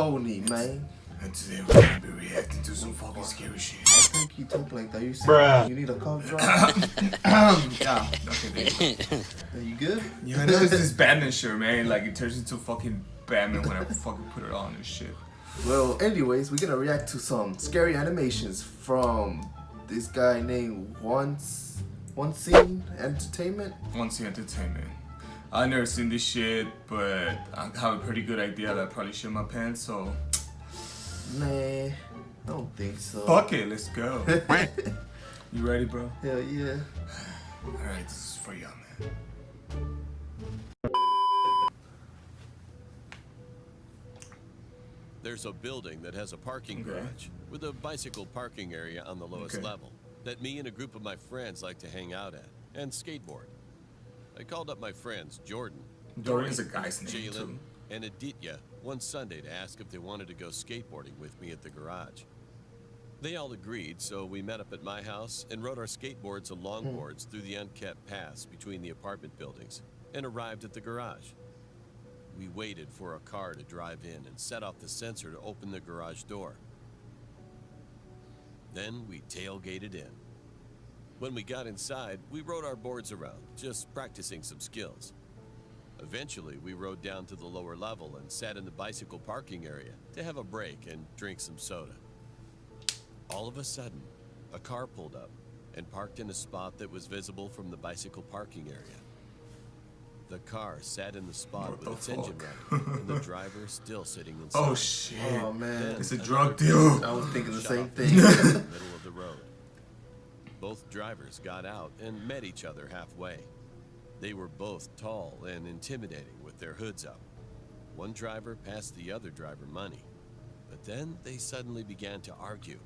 Tony, man. And today we're gonna be reacting to some fucking scary shit. I think you talk like that. You say Bruh. you need a cough drop. Yeah, okay, baby. Are you good? Yeah, I know it's this Batman shirt, man. Like, it turns into fucking Batman when I fucking put it on and shit. Well, anyways, we're gonna react to some scary animations from this guy named One Scene Entertainment. One Scene Entertainment. I've never seen this shit, but I have a pretty good idea that I probably shit my pants, so... Nah, I don't think so. Fuck it, let's go. You ready, bro? Hell yeah. Alright, this is for y'all, man. There's a building that has a parking garage with a bicycle parking area on the lowest level that me and a group of my friends like to hang out at and skateboard. I called up my friends Jordan, Dorian's a guy's name, Jalen, too. and Aditya one Sunday to ask if they wanted to go skateboarding with me at the garage. They all agreed, so we met up at my house and rode our skateboards and longboards through the unkept paths between the apartment buildings and arrived at the garage. We waited for a car to drive in and set off the sensor to open the garage door. Then we tailgated in. When we got inside, we rode our boards around, just practicing some skills. Eventually, we rode down to the lower level and sat in the bicycle parking area to have a break and drink some soda. All of a sudden, a car pulled up and parked in a spot that was visible from the bicycle parking area. The car sat in the spot with its engine running, and the driver still sitting inside. Oh shit. Oh man. It's a drug deal. I was thinking the same in thing. the middle of the road. Both drivers got out and met each other halfway. They were both tall and intimidating with their hoods up. One driver passed the other driver money, but then they suddenly began to argue.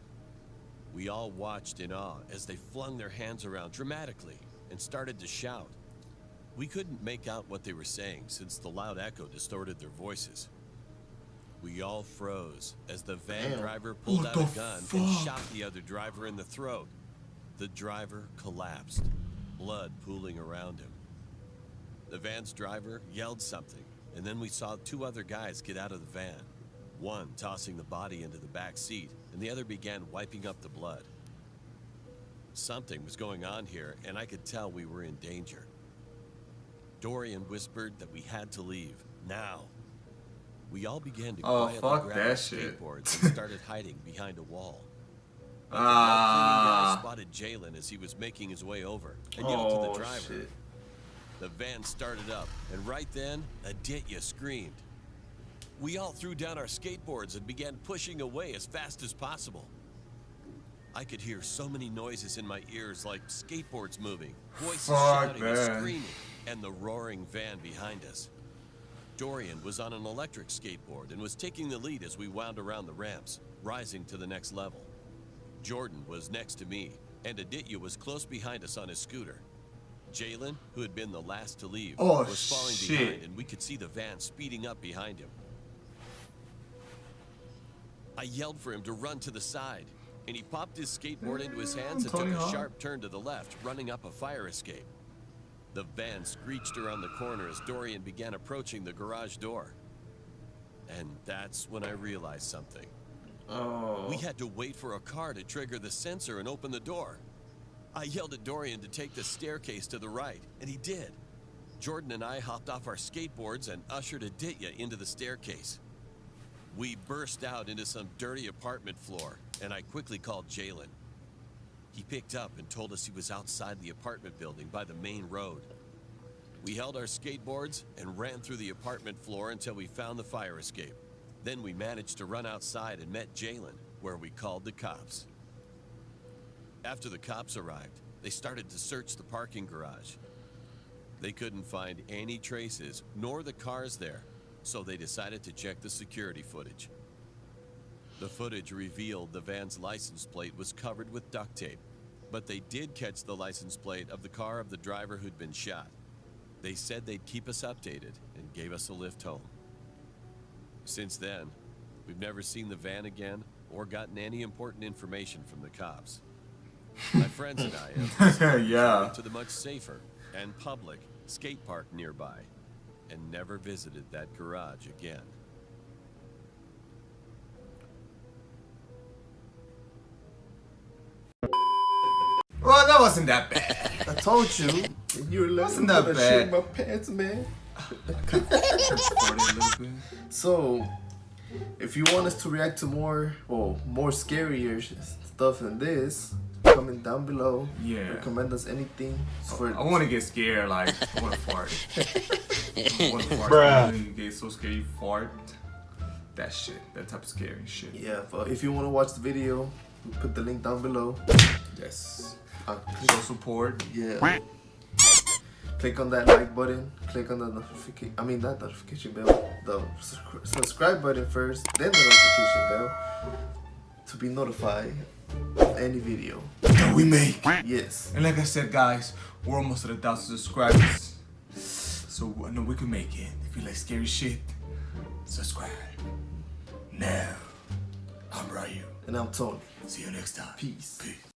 We all watched in awe as they flung their hands around dramatically and started to shout. We couldn't make out what they were saying since the loud echo distorted their voices. We all froze as the van driver pulled out a gun and shot the other driver in the throat. The driver collapsed, blood pooling around him. The van's driver yelled something, and then we saw two other guys get out of the van. One tossing the body into the back seat, and the other began wiping up the blood. Something was going on here, and I could tell we were in danger. Dorian whispered that we had to leave, now. We all began to quietly grab our skateboards and started hiding behind a wall. I spotted Jalen as he was making his way over and yelled to the driver. Shit. The van started up, and right then, Aditya screamed. We all threw down our skateboards and began pushing away as fast as possible. I could hear so many noises in my ears, like skateboards moving, voices shouting and screaming, and the roaring van behind us. Dorian was on an electric skateboard and was taking the lead as we wound around the ramps, rising to the next level. Jordan was next to me, and Aditya was close behind us on his scooter. Jalen, who had been the last to leave, was falling behind, and we could see the van speeding up behind him. I yelled for him to run to the side, and he popped his skateboard into his hands and took a sharp turn to the left, running up a fire escape. The van screeched around the corner as Dorian began approaching the garage door. And that's when I realized something. We had to wait for a car to trigger the sensor and open the door. I yelled at Dorian to take the staircase to the right, and he did. Jordan and I hopped off our skateboards and ushered Aditya into the staircase. We burst out into some dirty apartment floor, and I quickly called Jalen. He picked up and told us he was outside the apartment building by the main road. We held our skateboards and ran through the apartment floor until we found the fire escape. Then we managed to run outside and met Jalen, where we called the cops. After the cops arrived, they started to search the parking garage. They couldn't find any traces, nor the cars there, so they decided to check the security footage. The footage revealed the van's license plate was covered with duct tape, but they did catch the license plate of the car of the driver who'd been shot. They said they'd keep us updated and gave us a lift home. Since then, we've never seen the van again or gotten any important information from the cops. My friends and I have to the much safer and public skate park nearby and never visited that garage again. Well, that wasn't that bad. I told you. You're Wasn't that shit bad. in my pants, man. Farted a little bit. So, if you want us to react to more scarier stuff than this, comment down below. Yeah. Recommend us anything. For I want to get scared, like, I want to fart. I want to fart. Bruh. And you get so scared you fart. That shit. That type of scary shit. Yeah, but if you want to watch the video, we'll put the link down below. Yes. Click, Show support. yeah. Click on that like button. Click on the notification. I mean, not notification bell. The subscribe button first, then the notification bell to be notified of any video That we make. Yes. And like I said, guys, we're almost at 1,000 subscribers. So I know we can make it. If you like scary shit, subscribe. Now, I'm Ryu. And I'm Tony. See you next time. Peace. Peace.